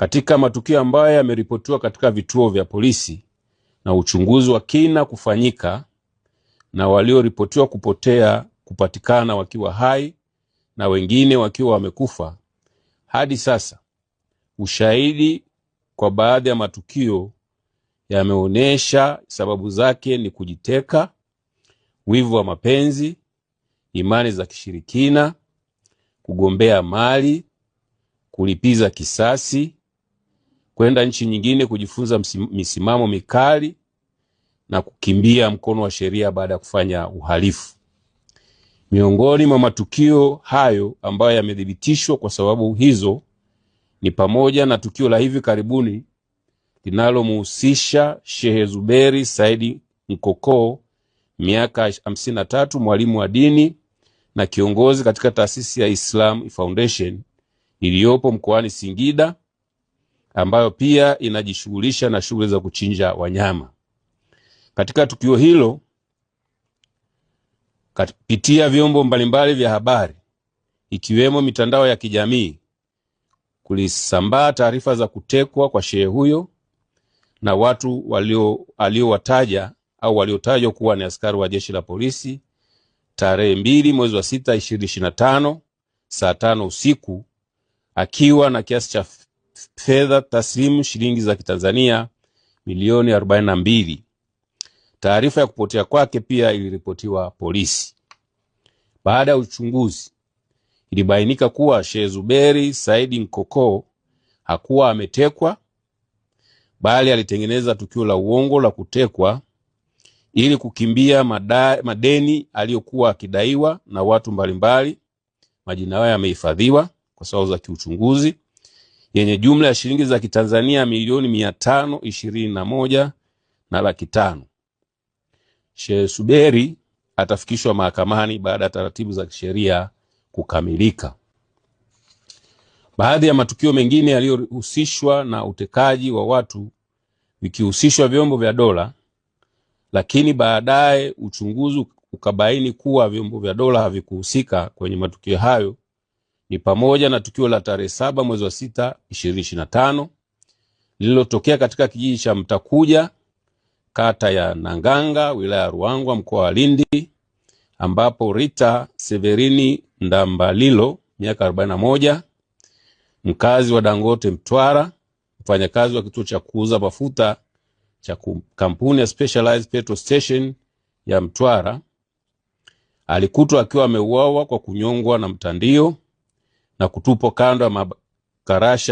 Katika matukio ambayo yameripotiwa katika vituo vya polisi na uchunguzi wa kina kufanyika, na walioripotiwa kupotea kupatikana wakiwa hai na wengine wakiwa wamekufa, hadi sasa ushahidi kwa baadhi ya matukio yameonyesha sababu zake ni kujiteka, wivu wa mapenzi, imani za kishirikina, kugombea mali, kulipiza kisasi, kwenda nchi nyingine kujifunza misimamo mikali, na kukimbia mkono wa sheria baada ya kufanya uhalifu. Miongoni mwa matukio hayo ambayo yamethibitishwa kwa sababu hizo ni pamoja na tukio la hivi karibuni linalomhusisha Sheikh Zuberi Said Nkoko, miaka 53, mwalimu wa dini na kiongozi katika taasisi ya Islam Foundation iliyopo mkoani Singida, ambayo pia inajishughulisha na shughuli za kuchinja wanyama. Katika tukio hilo, kupitia vyombo mbalimbali vya habari ikiwemo mitandao ya kijamii, kulisambaa taarifa za kutekwa kwa shehe huyo na watu waliotajwa kuwa ni askari wa jeshi la polisi tarehe 2 mwezi wa 6 2025 saa 5 usiku, akiwa na kiasi cha fedha taslimu shilingi za Kitanzania milioni 42. Taarifa ya kupotea kwake pia iliripotiwa polisi. Baada ya uchunguzi, ilibainika kuwa Sheikh Zuberi Said Nkoko hakuwa ametekwa, bali alitengeneza tukio la uongo la kutekwa ili kukimbia madeni aliyokuwa akidaiwa na watu mbalimbali. Majina yao yamehifadhiwa kwa sababu za kiuchunguzi, yenye jumla ya shilingi za Kitanzania milioni 521 na laki 5. Sheikh Zuberi atafikishwa mahakamani baada ya taratibu za kisheria kukamilika. Baadhi ya matukio mengine yaliyohusishwa na utekaji wa watu vikihusishwa vyombo vya dola, lakini baadaye uchunguzi ukabaini kuwa vyombo vya dola havikuhusika kwenye matukio hayo, ni pamoja na tukio la tarehe 7 mwezi wa 6 2025 lililotokea katika kijiji cha Mtakuja, kata ya Nanganga, wilaya ya Ruangwa, mkoa wa Lindi, ambapo Rita Severini Ndambalilo, miaka 41, mkazi wa Dangote Mtwara, mfanyakazi wa kituo cha kuuza mafuta cha kampuni ya Specialized Petrol Station ya Mtwara, alikutwa akiwa ameuawa kwa kunyongwa na mtandio na kutupwa kando ya makarasha